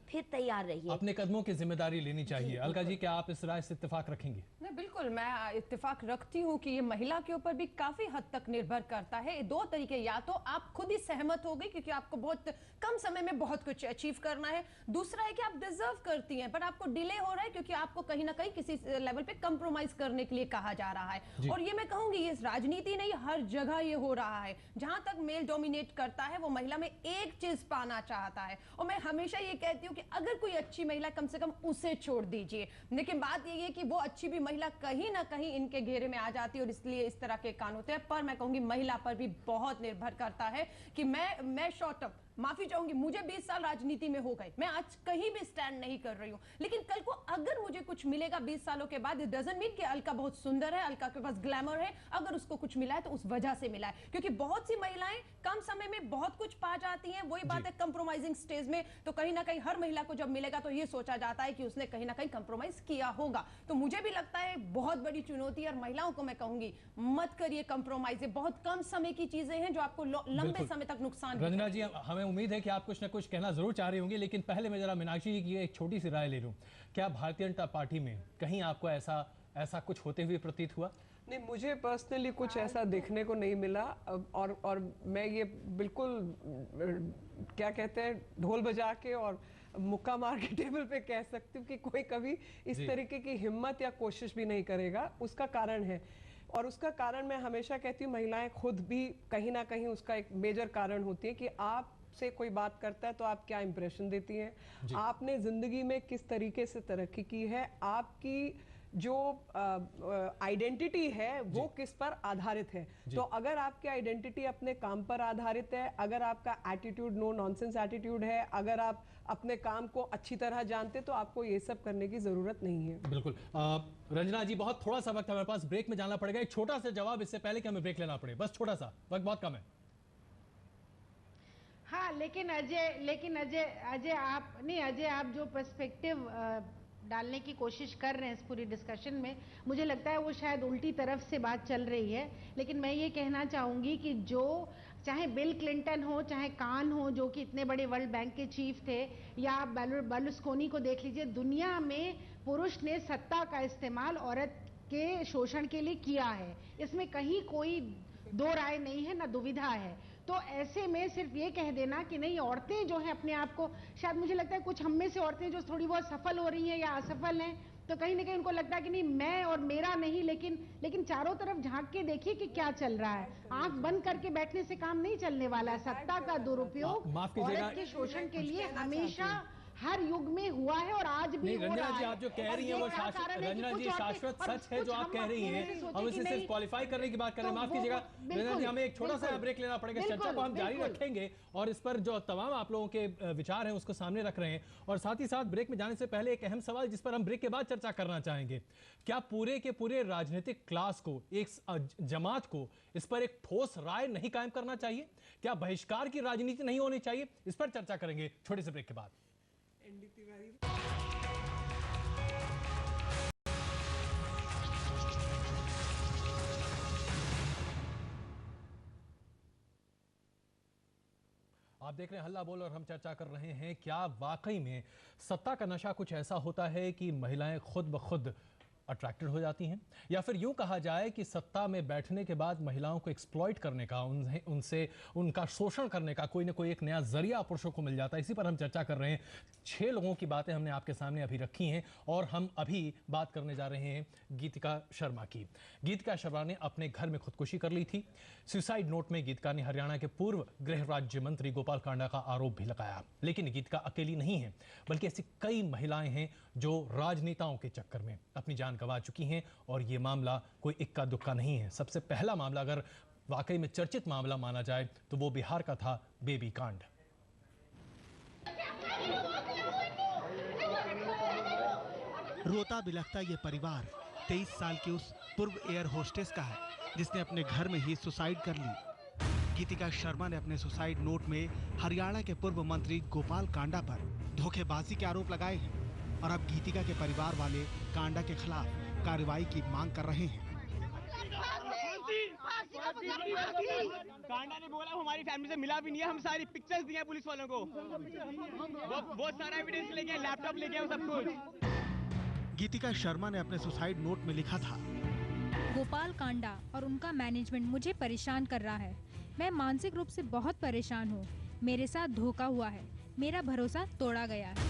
फिर तैयार रहिए, अपने कदमों की जिम्मेदारी लेनी चाहिए। अलका जी, क्या आप इस राय से इत्तेफाक रखेंगे? नहीं, बिल्कुल मैं इत्तेफाक रखती हूँ कि ये महिला के ऊपर भी काफी हद तक निर्भर करता है। दो तरीके, या तो आप खुद ही सहमत हो गई क्योंकि आपको बहुत कम समय में बहुत कुछ अचीव करना है, दूसरा है कि आप डिजर्व करती हैं पर आपको डिले हो रहा है क्योंकि आपको कहीं ना कहीं किसी लेवल पे कंप्रोमाइज करने के लिए कहा जा रहा है। और ये मैं कहूंगी ये राजनीति नहीं, हर जगह ये हो रहा है। जहां तक मेल डोमिनेट करता है वो महिला में एक चीज पाना चाहता है। और मैं हमेशा ये कहती हूँ कि अगर कोई अच्छी महिला, कम से कम उसे छोड़ दीजिए। लेकिन बात ये है कि वो अच्छी भी महिला कहीं ना कहीं इनके घेरे में आ जाती है और इसलिए इस तरह के कानून होते हैं। पर मैं कहूंगी महिला पर भी बहुत निर्भर करता है कि मैं शॉर्ट अप माफी चाहूंगी, मुझे 20 साल राजनीति में हो गए, मैं आज कहीं भी स्टैंड नहीं कर रही हूं, लेकिन कल को अगर मुझे कुछ मिलेगा 20 सालों के बाद, इट डजंट मीन कि अलका बहुत सुंदर है, अलका के पास ग्लैमर है। अगर उसको कुछ मिला है तो उस वजह से मिला है, क्योंकि बहुत सी महिलाएं कम समय में बहुत कुछ पा जाती हैं। वही बात है कंप्रोमाइजिंग स्टेज में, तो कहीं ना कहीं हर महिला को जब मिलेगा तो ये सोचा जाता है कि उसने कहीं ना कहीं कंप्रोमाइज किया होगा। तो मुझे भी लगता है बहुत बड़ी चुनौती, और महिलाओं को मैं कहूंगी मत करिए कंप्रोमाइज। बहुत कम समय की चीजें हैं जो आपको लंबे समय तक नुकसान। रंजना जी, हमें उम्मीद है कि आप कुछ न कुछ कहना जरूर चाह रही होंगी, लेकिन पहले मैं जरा मीनाक्षी जी की एक छोटी सी राय ले लूं। क्या भारतीय जनता पार्टी में कहीं आपको ऐसा कुछ होते हुए प्रतीत हुआ? नहीं, मुझे पर्सनली कुछ ऐसा देखने को नहीं मिला। और मैं ये बिल्कुल क्या कहते हैं, ढोल बजा के और मुक्का मार के टेबल पे कह सकती हूँ कि कोई कभी इस तरीके की हिम्मत या कोशिश भी नहीं करेगा। उसका कारण है, और उसका कारण मैं हमेशा कहती हूँ महिलाएं खुद भी कहीं ना कहीं उसका एक मेजर कारण होती है कि आप से कोई बात करता है तो आप क्या इंप्रेशन देती हैं, आपने जिंदगी में किस तरीके से तरक्की की है, आपकी जो आइडेंटिटी है वो किस पर आधारित है। तो अगर आपकी आइडेंटिटी अपने काम पर आधारित है, अगर आपका एटीट्यूड नो नॉनसेंस एटीट्यूड है, अगर आप अपने काम को अच्छी तरह जानते, तो आपको ये सब करने की जरूरत नहीं है। बिल्कुल। रंजना जी, बहुत थोड़ा सा वक्त हमारे पास, ब्रेक में जाना पड़ेगा। एक छोटा सा जवाब इससे पहले कि हमें ब्रेक लेना पड़े, बस छोटा सा, वक्त बहुत कम है। हाँ, लेकिन अजय आप जो पर्सपेक्टिव डालने की कोशिश कर रहे हैं इस पूरी डिस्कशन में, मुझे लगता है वो शायद उल्टी तरफ से बात चल रही है। लेकिन मैं ये कहना चाहूँगी कि जो चाहे बिल क्लिंटन हो, चाहे कान हो, जो कि इतने बड़े वर्ल्ड बैंक के चीफ थे, या आप बर्लुस्कोनी को देख लीजिए, दुनिया में पुरुष ने सत्ता का इस्तेमाल औरत के शोषण के लिए किया है। इसमें कहीं कोई दो राय नहीं है, ना दुविधा है। तो ऐसे में सिर्फ ये कह देना कि नहीं, औरतें जो हैं अपने आप को, शायद मुझे लगता है कुछ हम में से औरतें जो थोड़ी बहुत सफल हो रही हैं या असफल हैं, तो कहीं ना कहीं उनको लगता है कि नहीं मैं और मेरा नहीं, लेकिन चारों तरफ झांक के देखिए कि क्या चल रहा है। आंख बंद करके बैठने से काम नहीं चलने वाला है। सत्ता का दुरुपयोग औरत के शोषण के लिए हमेशा हर युग में हुआ है और आज भी हो रहा है। रंजना जी, आप जो कह रही हैं वो रंजना जी शाश्वत सच है जो आप कह रही हैं। हम इसे सिर्फ क्वालिफाई करने की बात कर रहे हैं। माफ कीजिएगा रंजना जी, हमें एक छोटा सा ब्रेक लेना पड़ेगा। चर्चा को हम जारी रखेंगे और इस पर जो तमाम आप लोगों के विचार हैं उसको सामने रख रहे हैं। और साथ ही साथ ब्रेक में जाने से पहले एक अहम सवाल जिस पर हम ब्रेक के बाद चर्चा करना चाहेंगे, क्या पूरे के पूरे राजनीतिक क्लास को, एक जमात को इस पर एक ठोस राय नहीं कायम करना चाहिए? क्या बहिष्कार की राजनीति नहीं होनी चाहिए? इस पर चर्चा करेंगे छोटे से ब्रेक के बाद। आप देख रहे हैं हल्ला बोल और हम चर्चा कर रहे हैं क्या वाकई में सत्ता का नशा कुछ ऐसा होता है कि महिलाएं खुद ब खुद अट्रैक्टेड हो जाती हैं, या फिर यूं कहा जाए कि सत्ता में बैठने के बाद महिलाओं को एक्सप्लॉइट करने का, उनसे उनका शोषण करने का कोई ना कोई एक नया जरिया पुरुषों को मिल जाता है। इसी पर हम चर्चा कर रहे हैं। 6 लोगों की बातें हमने आपके सामने अभी रखी हैं और हम अभी बात करने जा रहे हैं गीतिका शर्मा की। गीतिका शर्मा ने अपने घर में खुदकुशी कर ली थी। सुसाइड नोट में गीतिका ने हरियाणा के पूर्व गृह राज्य मंत्री गोपाल कांडा का आरोप भी लगाया। लेकिन गीतिका अकेली नहीं है, बल्कि ऐसी कई महिलाएं हैं जो राजनेताओं के चक्कर में अपनी जान गंवा चुकी हैं और ये मामला कोई इक्का दुक्का नहीं है। सबसे पहला मामला अगर वाकई में चर्चित मामला माना जाए तो वो बिहार का था बेबी कांड। रोता बिलखता ये परिवार 23 साल की उस पूर्व एयर होस्टेस का है जिसने अपने घर में ही सुसाइड कर ली। गीतिका शर्मा ने अपने सुसाइड नोट में हरियाणा के पूर्व मंत्री गोपाल कांडा पर धोखेबाजी के आरोप लगाए हैं और अब गीतिका के परिवार वाले कांडा के खिलाफ कार्रवाई की मांग कर रहे हैं। कांडा ने बोला हमारी फैमिली से मिला भी नहीं है, हम सारी पिक्चर्स दिए पुलिस वालों को, बहुत सारा एविडेंस लेके, लैपटॉप लेके, सब कुछ। गीतिका शर्मा ने अपने सुसाइड नोट में लिखा था, गोपाल कांडा और उनका मैनेजमेंट मुझे परेशान कर रहा है। मैं मानसिक रूप से बहुत परेशान हूँ। मेरे साथ धोखा हुआ है, मेरा भरोसा तोड़ा गया है।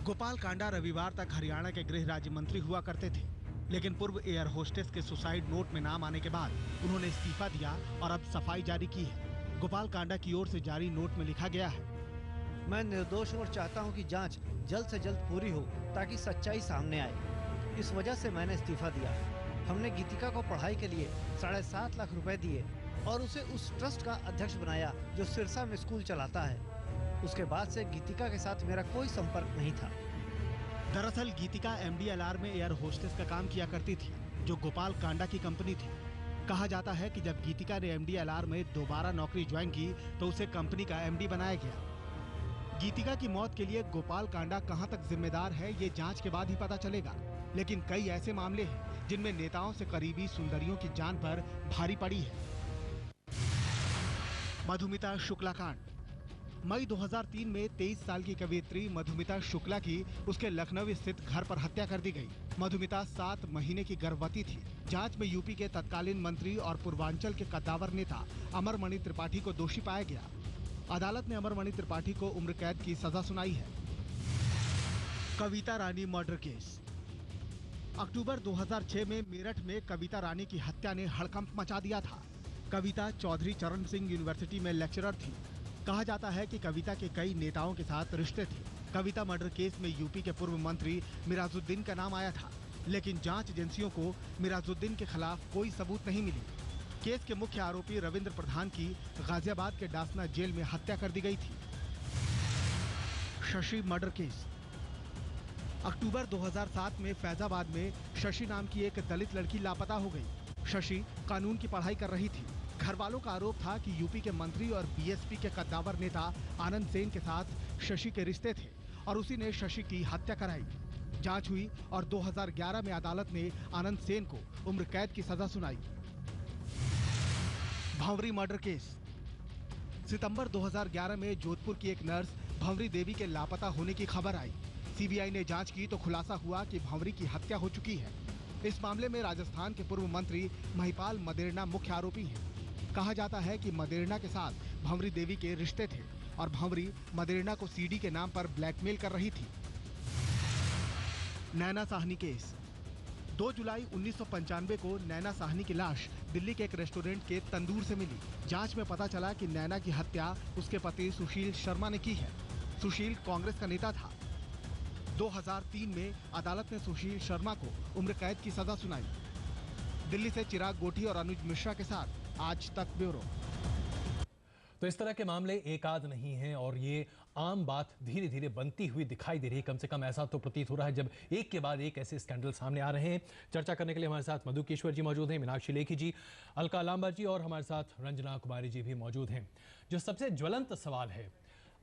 गोपाल कांडा रविवार तक हरियाणा के गृह राज्य मंत्री हुआ करते थे, लेकिन पूर्व एयर होस्टेस के सुसाइड नोट में नाम आने के बाद उन्होंने इस्तीफा दिया और अब सफाई जारी की है। गोपाल कांडा की ओर से जारी नोट में लिखा गया है, मैं निर्दोष और चाहता हूं कि जांच जल्द से जल्द पूरी हो ताकि सच्चाई सामने आए। इस वजह से मैंने इस्तीफा दिया। हमने गीतिका को पढ़ाई के लिए 7.5 लाख रुपए दिए और उसे उस ट्रस्ट का अध्यक्ष बनाया जो सिरसा में स्कूल चलाता है। उसके बाद से गीतिका के साथ मेरा कोई संपर्क नहीं था। दरअसल गीतिका MDLR में एयर होस्टेस का काम किया करती थी, जो गोपाल कांडा की कंपनी थी। कहा जाता है कि जब गीतिका ने MDLR में दोबारा नौकरी ज्वाइन की तो उसे कंपनी का MD बनाया गया। गीतिका की मौत के लिए गोपाल कांडा कहां तक जिम्मेदार है ये जांच के बाद ही पता चलेगा, लेकिन कई ऐसे मामले हैं जिनमें नेताओं से करीबी सुंदरियों की जान पर भारी पड़ी है। मधुमिता शुक्ला कांड। मई 2003 में 23 साल की कवयित्री मधुमिता शुक्ला की उसके लखनऊ स्थित घर पर हत्या कर दी गई। मधुमिता 7 महीने की गर्भवती थी। जांच में यूपी के तत्कालीन मंत्री और पूर्वांचल के कद्दावर नेता अमरमणि त्रिपाठी को दोषी पाया गया। अदालत ने अमरमणि त्रिपाठी को उम्र कैद की सजा सुनाई है। कविता रानी मर्डर केस। अक्टूबर 2006 में मेरठ में कविता रानी की हत्या ने हड़कंप मचा दिया था। कविता चौधरी चरण सिंह यूनिवर्सिटी में लेक्चरर थी। कहा जाता है कि कविता के कई नेताओं के साथ रिश्ते थे। कविता मर्डर केस में यूपी के पूर्व मंत्री मिराजुद्दीन का नाम आया था, लेकिन जांच एजेंसियों को मिराजुद्दीन के खिलाफ कोई सबूत नहीं मिली। केस के मुख्य आरोपी रविंद्र प्रधान की गाजियाबाद के डासना जेल में हत्या कर दी गई थी। Shashi murder case. अक्टूबर 2007 में फैजाबाद में शशि नाम की एक दलित लड़की लापता हो गई। शशि कानून की पढ़ाई कर रही थी। घर वालों का आरोप था कि यूपी के मंत्री और बीएसपी के कद्दावर नेता आनंद सेन के साथ शशि के रिश्ते थे और उसी ने शशि की हत्या कराई। जांच हुई और 2011 में अदालत ने आनंद सेन को उम्र कैद की सजा सुनाई। Bhanwari murder case. सितंबर 2011 में जोधपुर की एक नर्स भंवरी देवी के लापता होने की खबर आई। सीबीआई ने जांच की तो खुलासा हुआ कि भंवरी की हत्या हो चुकी है। इस मामले में राजस्थान के पूर्व मंत्री महिपाल मदेरणा मुख्य आरोपी हैं। कहा जाता है कि मदेरणा के साथ भंवरी देवी के रिश्ते थे और भंवरी मदेरणा को सीडी के नाम पर ब्लैकमेल कर रही थी। नैना साहनी केस। 2 जुलाई 1995 को नैना साहनी की लाश दिल्ली के एक रेस्टोरेंट के तंदूर से मिली। जांच में पता चला कि नैना की हत्या उसके पति सुशील शर्मा ने की है। सुशील कांग्रेस का नेता था। 2003 में अदालत ने सुशील शर्मा को उम्र कैद की सजा सुनाई। दिल्ली से चिराग गोठी और अनुज मिश्रा के साथ आज तक ब्यूरो। तो इस तरह के मामले एक आध नहीं हैं और ये आम बात धीरे धीरे बनती हुई दिखाई दे रही है। कम से कम ऐसा तो प्रतीत हो रहा है जब एक के बाद एक ऐसे स्कैंडल सामने आ रहे हैं। चर्चा करने के लिए हमारे साथ मधुकेश्वर जी मौजूद हैं, मीनाक्षी लेखी जी, अलका लांबा जी और हमारे साथ रंजना कुमारी जी भी मौजूद हैं। जो सबसे ज्वलंत सवाल है,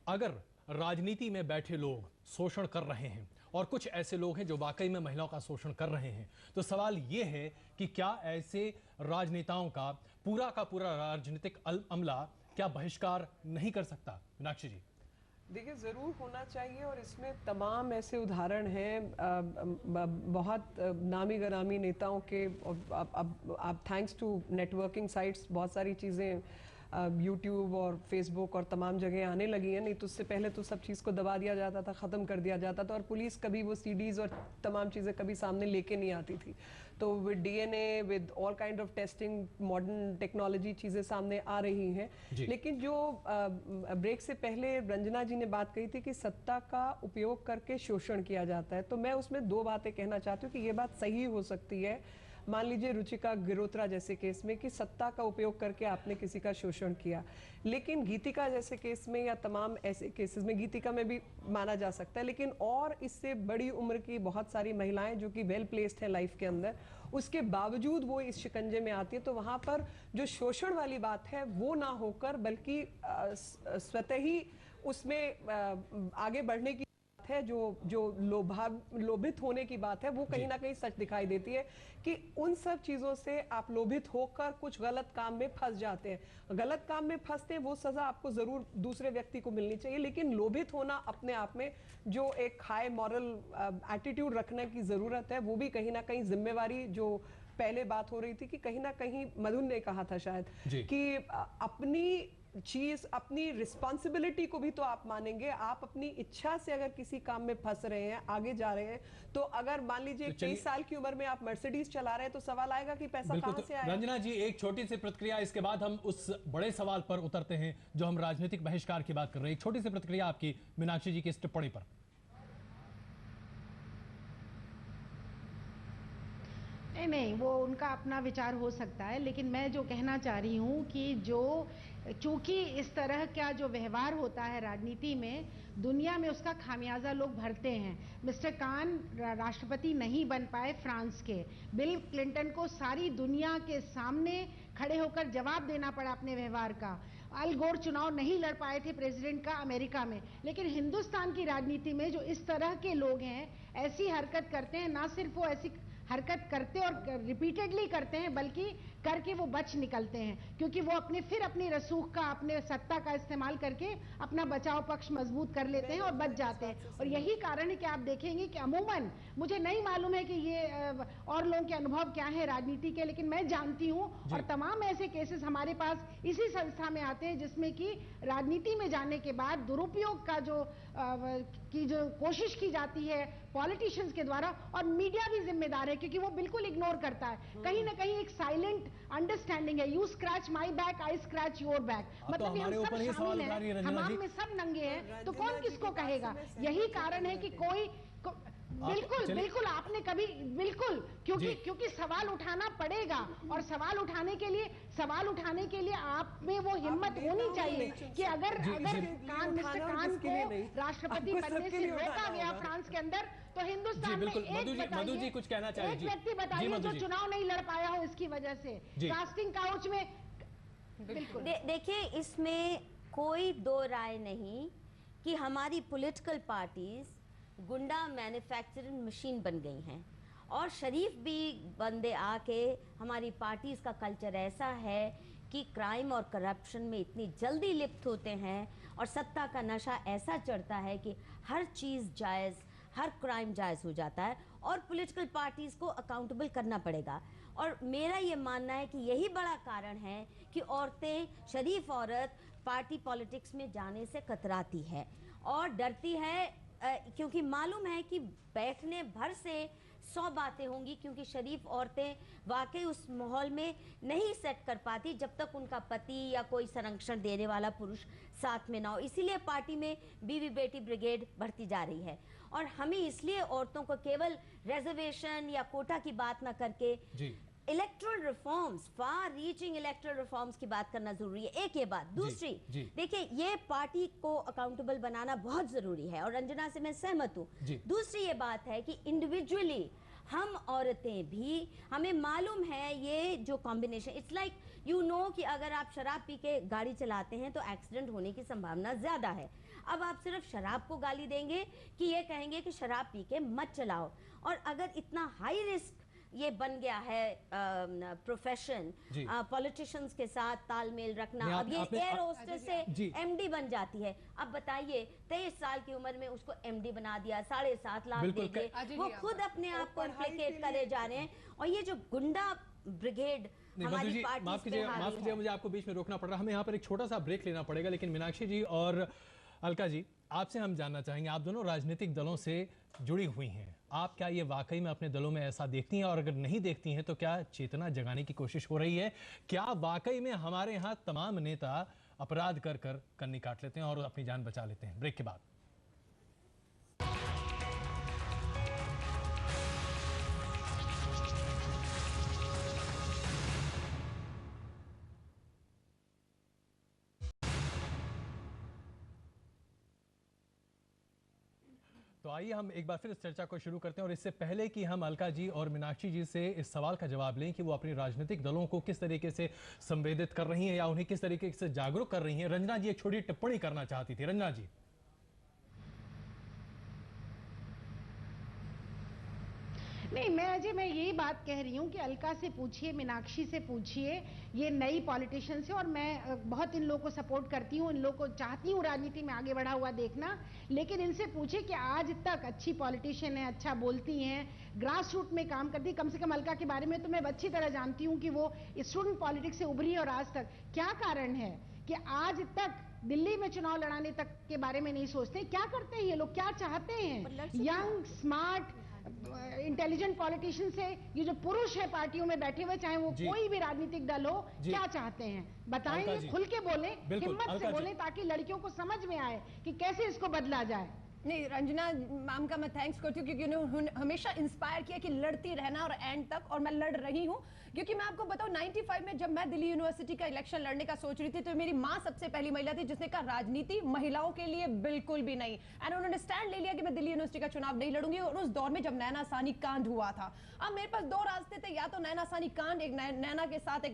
अगर राजनीति में बैठे लोग शोषण कर रहे हैं और कुछ ऐसे लोग हैं जो वाकई में महिलाओं का शोषण कर रहे हैं, तो सवाल ये है कि क्या ऐसे राजनेताओं का पूरा राजनीतिक अमला क्या बहिष्कार नहीं कर सकता? मीनाक्षी जी। देखिए, ज़रूर होना चाहिए और इसमें तमाम ऐसे उदाहरण हैं बहुत नामी गरामी नेताओं के। अब थैंक्स टू नेटवर्किंग साइट्स बहुत सारी चीज़ें यूट्यूब और फेसबुक और तमाम जगह आने लगी हैं। नहीं तो उससे पहले तो सब चीज़ को दबा दिया जाता था, ख़त्म कर दिया जाता था और पुलिस कभी वो सीडीज़ और तमाम चीज़ें कभी सामने लेके नहीं आती थी। तो with DNA, with all kind of testing, modern technology चीज़ें सामने आ रही हैं। लेकिन जो ब्रेक से पहले रंजना जी ने बात कही थी कि सत्ता का उपयोग करके शोषण किया जाता है, तो मैं उसमें 2 बातें कहना चाहती हूँ कि ये बात सही हो सकती है। मान लीजिए रुचिका गिरोत्रा जैसे केस में कि सत्ता का उपयोग करके आपने किसी का शोषण किया, लेकिन गीतिका जैसे केस में या तमाम ऐसे केसेस में, गीतिका में भी माना जा सकता है, लेकिन और इससे बड़ी उम्र की बहुत सारी महिलाएं जो कि वेल प्लेस्ड हैं लाइफ के अंदर, उसके बावजूद वो इस शिकंजे में आती है। तो वहाँ पर जो शोषण वाली बात है वो ना होकर बल्कि स्वतः ही उसमें आगे बढ़ने की है, जो लोभित होने की बात है, वो कहीं ना कहीं सच दिखाई देती है कि उन सब चीज़ों से आप लोभित होकर कुछ गलत काम में फंस जाते हैं। गलत काम में फंसते हैं, वो सज़ा आपको ज़रूर दूसरे व्यक्ति को मिलनी चाहिए, लेकिन लोभित होना अपने आप में जो एक हाई मॉरल एटीट्यूड रखने की ज़रूरत है, वो भी कहीं ना कहीं जिम्मेवारी, जो पहले बात हो रही थी कि कहीं ना कहीं मधु ने कहा था शायद कि अपनी चीज, अपनी रिस्पॉन्सिबिलिटी को भी तो आप मानेंगे। आप अपनी इच्छा से अगर किसी काम में फंस रहे हैं, आगे जा रहे हैं, तो अगर मान लीजिए 23 साल की उम्र में आप मर्सिडीज चला रहे हैं, तो सवाल आएगा कि पैसा कहां से आया। रंजना जी, एक छोटी सी प्रतिक्रिया, इसके बाद हम उस बड़े सवाल पर उतरते हैं जो हम राजनीतिक बहिष्कार की बात कर रहे हैं। एक छोटी सी प्रतिक्रिया आपकी मीनाक्षी जी की इस टिप्पणी पर। नहीं, वो उनका अपना विचार हो सकता है, लेकिन मैं जो कहना चाह रही हूँ कि चूंकि इस तरह का जो व्यवहार होता है राजनीति में, दुनिया में उसका खामियाजा लोग भरते हैं। मिस्टर कान राष्ट्रपति नहीं बन पाए फ्रांस के, बिल क्लिंटन को सारी दुनिया के सामने खड़े होकर जवाब देना पड़ा अपने व्यवहार का। अल गोर चुनाव नहीं लड़ पाए थे प्रेसिडेंट का अमेरिका में, लेकिन हिंदुस्तान की राजनीति में जो इस तरह के लोग हैं, ऐसी हरकत करते हैं, ना सिर्फ वो ऐसी हरकत करते और रिपीटेडली करते हैं, बल्कि करके वो बच निकलते हैं, क्योंकि वो अपनी रसूख का, अपने सत्ता का इस्तेमाल करके अपना बचाव पक्ष मजबूत कर लेते हैं और बच जाते हैं। और यही कारण है कि आप देखेंगे कि अमूमन, मुझे नहीं मालूम है कि ये और लोगों के अनुभव क्या है राजनीति के, लेकिन मैं जानती हूँ और तमाम ऐसे केसेस हमारे पास इसी संस्था में आते हैं जिसमें कि राजनीति में जाने के बाद दुरुपयोग का जो कोशिश की जाती है पॉलिटिशियंस के द्वारा, और मीडिया भी जिम्मेदार है क्योंकि वो बिल्कुल इग्नोर करता है। कहीं ना कहीं एक साइलेंट अंडरस्टैंडिंग है, you scratch my back, I scratch your back, मतलब कि हम सब शामिल हैं, हमाम में सब नंगे हैं, तो कौन किसको कहेगा। यही कारण है कि कोई बिल्कुल आपने कभी क्योंकि सवाल उठाना पड़ेगा, और सवाल उठाने के लिए आप में वो हिम्मत होनी चाहिए कि अगर मिस्टर कान को राष्ट्रपति बनने से रोका गया फ्रांस के अंदर, तो हिंदुस्तान में एक व्यक्ति बताइए जो चुनाव नहीं लड़ पाया हो इसकी वजह से। कास्टिंग काउच में देखिए, इसमें कोई दो राय नहीं कि हमारी पॉलिटिकल पार्टीज गुंडा मैन्युफैक्चरिंग मशीन बन गई हैं, और शरीफ भी बंदे आके हमारी पार्टीज का कल्चर ऐसा है कि क्राइम और करप्शन में इतनी जल्दी लिप्त होते हैं, और सत्ता का नशा ऐसा चढ़ता है कि हर चीज़ जायज़, हर क्राइम जायज़ हो जाता है, और पॉलिटिकल पार्टीज को अकाउंटेबल करना पड़ेगा। और मेरा ये मानना है कि यही बड़ा कारण है कि औरतें, शरीफ औरत पार्टी पॉलिटिक्स में जाने से कतराती है और डरती है, क्योंकि मालूम है कि बैठने भर से 100 बातें होंगी, क्योंकि शरीफ औरतें वाकई उस माहौल में नहीं सेट कर पाती जब तक उनका पति या कोई संरक्षण देने वाला पुरुष साथ में ना हो। इसीलिए पार्टी में बीवी बेटी ब्रिगेड बढ़ती जा रही है, और हमें इसलिए औरतों को केवल रिजर्वेशन या कोटा की बात ना करके electoral reforms, far reaching electoral reforms की बात करना जरूरी है। एक ये बात। दूसरी, देखिए, ये पार्टी को अकाउंटेबल बनाना बहुत जरूरी है, और रंजना से मैं सहमत हूँ। दूसरी ये बात है कि इंडिविजुअली हम औरतें भी, हमें मालूम है ये जो combination, it's like you know कि अगर आप शराब पी के गाड़ी चलाते हैं तो एक्सीडेंट होने की संभावना ज्यादा है। अब आप सिर्फ शराब को गाली देंगे कि ये कहेंगे कि शराब पी के मत चलाओ, और अगर इतना हाई रिस्क ये बन गया है प्रोफेशन, पॉलिटिशियंस के साथ तालमेल रखना, अब ये एयर होस्टेस से एमडी बन जाती है। अब बताइए, 23 साल की उम्र में उसको एमडी बना दिया, 7.5 लाख देके, वो खुद अपने आप को इम्प्लिकेट करे जा रहे हैं। और ये जो गुंडा ब्रिगेड हमारी पार्टी, माफ कीजिए, मुझे आपको बीच में रोकना पड़ रहा है, हमें यहाँ पर एक छोटा सा ब्रेक लेना पड़ेगा। लेकिन मीनाक्षी जी और अलका जी, आपसे हम जानना चाहेंगे, आप दोनों राजनीतिक दलों से जुड़ी हुई हैं, आप क्या ये वाकई में अपने दलों में ऐसा देखती हैं, और अगर नहीं देखती हैं तो क्या चेतना जगाने की कोशिश हो रही है? क्या वाकई में हमारे यहाँ तमाम नेता अपराध कर कर कन्नी काट लेते हैं और अपनी जान बचा लेते हैं? ब्रेक के बाद। तो आइए हम एक बार फिर इस चर्चा को शुरू करते हैं, और इससे पहले कि हम अलका जी और मीनाक्षी जी से इस सवाल का जवाब लें कि वो अपनी राजनीतिक दलों को किस तरीके से संवेदित कर रही हैं या उन्हें किस तरीके से जागरूक कर रही हैं, रंजना जी एक छोटी टिप्पणी करना चाहती थी। रंजना जी। नहीं, मैं यही बात कह रही हूँ कि अलका से पूछिए, मीनाक्षी से पूछिए, ये नई पॉलिटिशियन से, और मैं बहुत इन लोगों को सपोर्ट करती हूँ, इन लोगों को चाहती हूँ राजनीति में आगे बढ़ा हुआ देखना, लेकिन इनसे पूछिए कि आज तक अच्छी पॉलिटिशियन है, अच्छा बोलती हैं, ग्रास रूट में काम करती है। कम से कम अलका के बारे में तो मैं अच्छी तरह जानती हूँ कि वो स्टूडेंट पॉलिटिक्स से उभरी है, और आज तक क्या कारण है कि आज तक दिल्ली में चुनाव लड़ाने तक के बारे में नहीं सोचते? क्या करते हैं ये लोग, क्या चाहते हैं? यंग, स्मार्ट, इंटेलिजेंट पॉलिटिशियन से ये जो पुरुष है पार्टियों में बैठे हुए, चाहे वो कोई भी राजनीतिक दल हो, क्या चाहते हैं बताएंगे? खुल के बोले, हिम्मत से बोले, ताकि लड़कियों को समझ में आए कि कैसे इसको बदला जाए। नहीं, रंजना मैम का मैं थैंक्स करती हूँ, क्योंकि उन्होंने हमेशा इंस्पायर किया कि लड़ती रहना और एंड तक, और मैं लड़ रही हूँ। क्योंकि मैं आपको बताऊँ, 95 में जब मैं दिल्ली यूनिवर्सिटी का इलेक्शन लड़ने का सोच रही थी, तो मेरी माँ सबसे पहली महिला थी जिसने कहा राजनीति महिलाओं के लिए बिल्कुल भी नहीं, एंड उन्होंने स्टैंड ले लिया कि मैं दिल्ली यूनिवर्सिटी का चुनाव नहीं लड़ूंगी। और उस दौर में जब नैना सानी कांड हुआ था, अब मेरे पास दो रास्ते थे, या तो नैना सानी कांड, एक नैना के साथ एक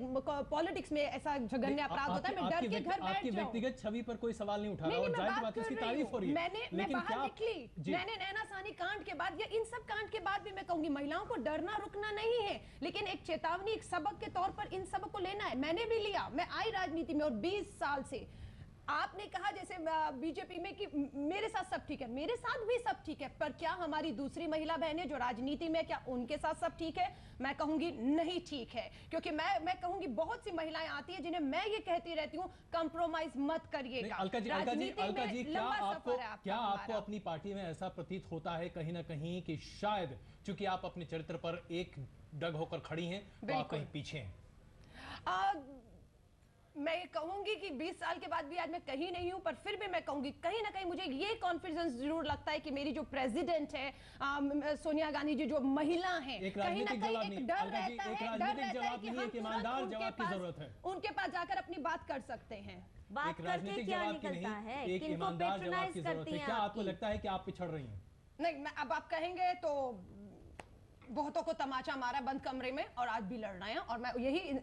पॉलिटिक्स में ऐसा जघन्य अपराध होता है, मैं डर के घर बैठ जाऊं। आपकी व्यक्तिगत छवि पर कोई सवाल नहीं उठा रहा, और जाहिर बात है उसकी तारीफ हो रही है। मैं बाहर निकली, मैंने नैना सानी कांड के बाद या इन सब कांड के बाद भी मैं कहूंगी महिलाओं को डरना रुकना नहीं है, लेकिन एक चेतावनी, एक सबक के तौर पर इन सबक को लेना है। मैंने भी लिया, मैं आई राजनीति में, और 20 साल से आपने कहा जैसे बीजेपी में कि मेरे साथ सब ठीक है, मेरे साथ भी सब ठीक है, पर क्या हमारी दूसरी महिला बहनें जो राजनीति में, क्या उनके साथ सब ठीक है? मैं कहूंगी नहीं ठीक है, क्योंकि मैं कहूंगी बहुत सी महिलाएं आती हैं जिन्हें मैं ये कहती रहती हूँ कंप्रोमाइज मत करिएगा। अलका जी, क्या आपको अपनी पार्टी में ऐसा प्रतीत होता है कहीं ना कहीं कि शायद चूंकि आप अपने चरित्र पर एक डग होकर खड़ी हैं तो आप कहीं पीछे हैं? मैं कहूंगी कि 20 साल के बाद भी आज मैं कहीं नहीं हूं, पर फिर भी मैं कहूंगी कहीं ना कहीं मुझे ये कॉन्फिडेंस जरूर लगता है कि मेरी जो प्रेसिडेंट है सोनिया गांधी जी, जो महिला हैं, कहीं ना कहीं एक डर रहता है कि हम उनके पास जाकर अपनी बात कर सकते हैं। बात करके क्या निकलता है? एक ईमानदार जवाब की जरूरत है। क्या आपको लगता है कि आप पिछड़ रही हैं? नहीं, अब आप कहेंगे तो बहुतों को तमाचा मारा बंद कमरे में और आज भी लड़ रहे हैं, और मैं यही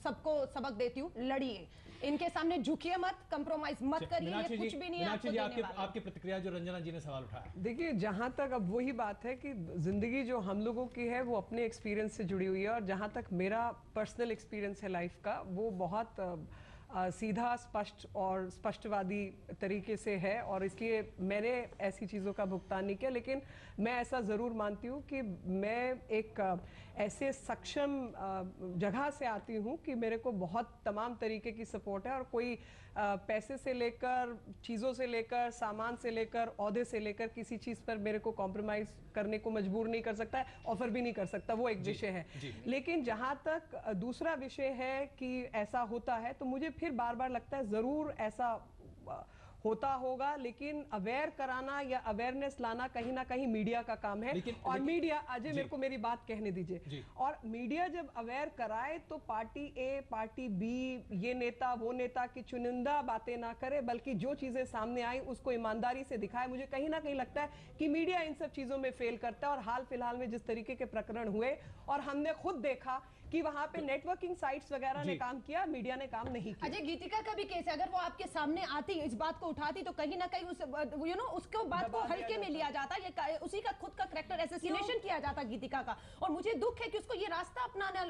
सबको सबक देती हूँ, लड़िए, इनके सामने झुकिए मत, कंप्रोमाइज मत करिए, ये कुछ भी नहीं है आपको देने वाला। आपकी प्रतिक्रिया जो रंजना जी ने सवाल उठाया। देखिए, जहाँ तक अब वही बात है कि जिंदगी जो हम लोगों की है वो अपने एक्सपीरियंस से जुड़ी हुई है, और जहाँ तक मेरा पर्सनल एक्सपीरियंस है लाइफ का, वो बहुत सीधा, स्पष्ट और स्पष्टवादी तरीके से है, और इसलिए मैंने ऐसी चीज़ों का भुगतान नहीं किया। लेकिन मैं ऐसा ज़रूर मानती हूँ कि मैं एक ऐसे सक्षम जगह से आती हूँ कि मेरे को बहुत तमाम तरीके की सपोर्ट है, और कोई पैसे से लेकर, चीज़ों से लेकर, सामान से लेकर, ओहदे से लेकर किसी चीज़ पर मेरे को कॉम्प्रोमाइज़ करने को मजबूर नहीं कर सकता है, ऑफर भी नहीं कर सकता, वो एक विषय है। लेकिन जहाँ तक दूसरा विषय है कि ऐसा होता है, तो मुझे फिर बार बार लगता है ज़रूर ऐसा होता होगा, लेकिन अवेयर कराना या अवेयरनेस लाना कहीं ना कहीं मीडिया का काम है। और मीडिया, अजय मेरे को मेरी बात कहने दीजिए, और मीडिया जब अवेयर कराए तो पार्टी ए, पार्टी बी, ये नेता वो नेता की चुनिंदा बातें ना करे, बल्कि जो चीजें सामने आई उसको ईमानदारी से दिखाए। मुझे कहीं ना कहीं लगता है कि मीडिया इन सब चीजों में फेल करता है, और हाल फिलहाल में जिस तरीके के प्रकरण हुए, और हमने खुद देखा कि वहां पे नेटवर्किंग साइट्स वगैरह ने काम किया, मीडिया ने काम नहीं किया। अजय, गीतिका का भी केस है, अगर वो आपके सामने आती, इस बात को उठाती, तो कहीं ना कहीं उस उसको बात को हल्के में लिया जाता, ये उसी का खुद का कैरेक्टर असैसिनेशन किया जाता गीतिका का। और मुझे दुख है कि उसको ये रास्ता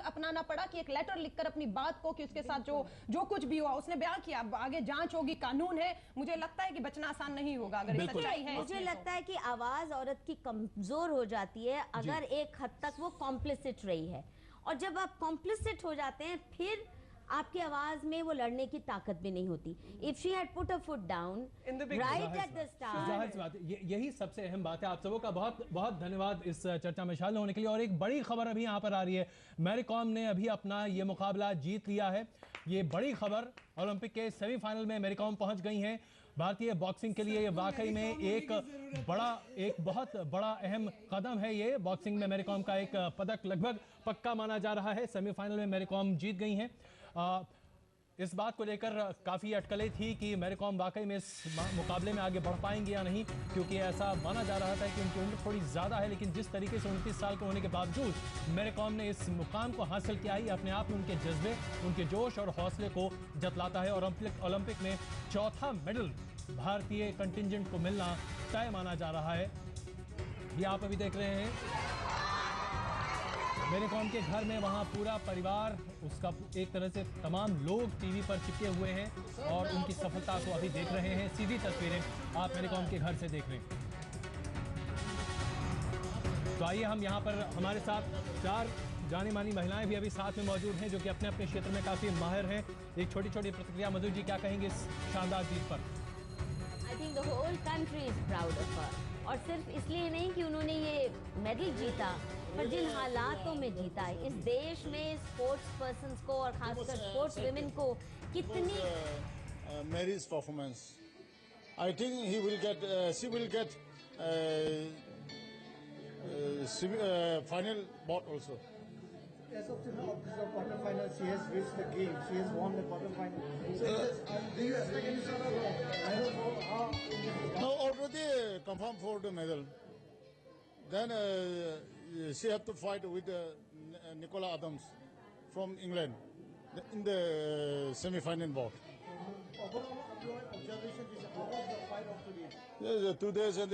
अपनाना पड़ा कि एक लेटर लिखकर अपनी बात को, कि उसके साथ जो कुछ भी हुआ उसने बयान किया, आगे जांच होगी, कानून है। मुझे लगता है कि बचना आसान नहीं होगा अगर ये सच्चाई है। मुझे लगता है कि आवाज औरत की कमजोर हो जाती है अगर एक हद तक वो कॉम्प्लिसिट रही है, और जब आप कॉम्प्लिसिट हो जाते हैं फिर आपकी आवाज में वो लड़ने की ताकत भी नहीं होती। If she had put a foot down right at the start. यही सबसे अहम बात है। आप सबों का बहुत बहुत धन्यवाद इस चर्चा में शामिल होने के लिए। और एक बड़ी खबर अभी यहाँ पर आ रही है, मैरी कॉम ने अभी अपना ये मुकाबला जीत लिया है। ये बड़ी खबर, ओलंपिक के सेमीफाइनल में मैरी कॉम पहुंच गई हैं। भारतीय बॉक्सिंग के लिए ये वाकई में एक बहुत बड़ा अहम कदम है। ये बॉक्सिंग में मैरी कॉम का एक पदक लगभग पक्का माना जा रहा है। सेमीफाइनल में मैरी कॉम जीत गई हैं। इस बात को लेकर काफ़ी अटकलें थी कि मैरी कॉम वाकई में इस मुकाबले में आगे बढ़ पाएंगे या नहीं, क्योंकि ऐसा माना जा रहा था कि उनकी उम्र थोड़ी ज़्यादा है। लेकिन जिस तरीके से 29 साल के होने के बावजूद मैरी कॉम ने इस मुकाम को हासिल किया ही अपने आप में उनके जज्बे, उनके जोश और हौसले को जतलाता है। और ओलंपिक में चौथा मेडल भारतीय कंटिजेंट को मिलना तय माना जा रहा है। ये आप अभी देख रहे हैं मैरी कॉम के घर में, वहाँ पूरा परिवार, उसका एक तरह से तमाम लोग टीवी पर चिपके हुए हैं और उनकी सफलता को अभी देख रहे हैं। सीधी तस्वीरें आप मैरी कॉम के घर से देख रहे हैं। तो आइए हम यहाँ पर, हमारे साथ 4 जानी मानी महिलाएं भी अभी साथ में मौजूद हैं जो कि अपने अपने क्षेत्र में काफ़ी माहिर हैं। एक छोटी छोटी प्रतिक्रिया, मधु जी क्या कहेंगे इस शानदार जीत पर? I think the whole country is proud of her, और सिर्फ इसलिए नहीं कि उन्होंने ये मेडल जीता, पर जिन हालातों में जीता है। इस देश में स्पोर्ट्स पर्सन्स को और खासकर स्पोर्ट्स विमेन को कितनी Mary's performance, I think he will get, she will get final bout also. As of now, up to the quarterfinal, she has reached the game. She has won the quarterfinal. So do you expect any sort of medal? No, already confirmed for the medal. Then she have to fight with Nicola Adams from England in the semi-final bout. Overall, your observation is how was the fight of today? Yes, 2 days and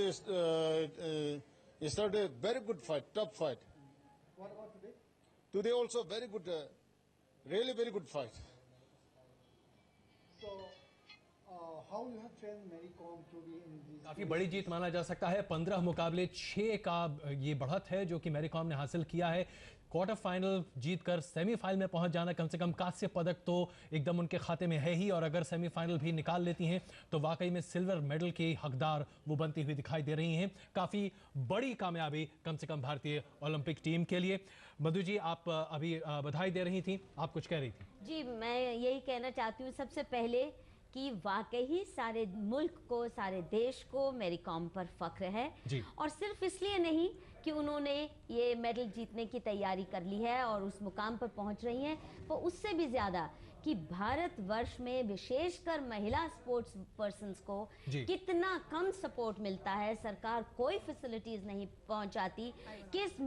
it started a very good fight, tough fight. What about today? Today also very good, really very good fight. So, how you have trained Mary Kom to be in this? काफी बड़ी जीत माना जा सकता है। 15 मुकाबले 6 का ये बढ़त है जो कि मैरी कॉम ने हासिल किया है। क्वार्टर फाइनल जीतकर सेमीफाइनल में पहुंच जाना, कम से कम कांस्य पदक तो एकदम उनके खाते में है ही, और अगर सेमीफाइनल भी निकाल लेती हैं तो वाकई में सिल्वर मेडल की हकदार वो बनती हुई दिखाई दे रही हैं। काफ़ी बड़ी कामयाबी कम से कम भारतीय ओलंपिक टीम के लिए। मधु जी, आप अभी बधाई दे रही थी, आप कुछ कह रही थी? जी, मैं यही कहना चाहती हूँ सबसे पहले कि वाकई सारे मुल्क को, सारे देश को मैरी कॉम पर फख्र है जी। और सिर्फ इसलिए नहीं कि उन्होंने ये मेडल जीतने की तैयारी कर ली है और उस मुकाम पर पहुंच रही हैं, वो उससे भी ज़्यादा कि भारतवर्ष में विशेषकर महिला स्पोर्ट्स पर्सन्स को कितना कम सपोर्ट मिलता है, सरकार कोई फैसिलिटीज नहीं पहुंचाती, किस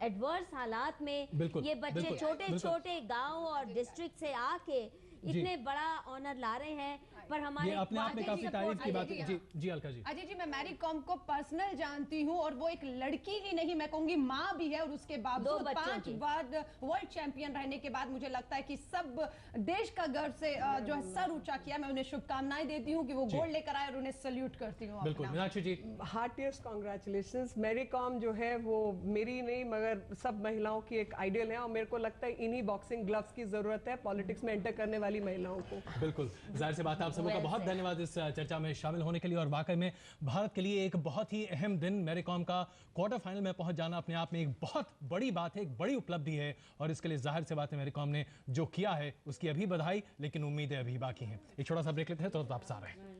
एडवर्स हालात में ये बच्चे छोटे छोटे गांव और डिस्ट्रिक्ट से आके इतने बड़ा ऑनर ला रहे हैं, पर हमारे अपने आप में काफी तारीफ की बात है। जी जी अलका जी। अजय जी, मैं मैरी कॉम को पर्सनल जानती हूँ और वो एक लड़की ही नहीं, मैं कहूंगी माँ भी है, और उसके बावजूद 5 बार वर्ल्ड चैंपियन रहने के बाद मुझे लगता है कि सब देश का गर्व से जो है सर ऊंचा किया। मैं उन्हें शुभकामनाएं देती हूँ कि वो गोल्ड लेकर आए और उन्हें सल्यूट करती हूँ। बिल्कुल मीनाक्षी जी, हार्टिएस्ट कांग्रेचुलेशंस। मैरी कॉम जो है वो मेरी नहीं मगर सब महिलाओं की एक आइडियल है, और मेरे को लगता है इन्हीं बॉक्सिंग ग्लव्स की जरूरत है पॉलिटिक्स में एंटर करने वाली महिलाओं को। बिल्कुल, जाहिर सी बात है। आप सबों का बहुत धन्यवाद इस चर्चा में शामिल होने के लिए, और वाकई में भारत के लिए एक बहुत ही अहम दिन, मैरी कॉम का क्वार्टर फाइनल में पहुंच जाना अपने आप में एक बहुत बड़ी बात है, एक बड़ी उपलब्धि है, और इसके लिए जाहिर सी बात है मैरी कॉम ने जो किया है उसकी अभी बधाई, लेकिन उम्मीदें अभी बाकी हैं। एक छोटा सा ब्रेक लेते हैं तो वापस आ रहे हैं।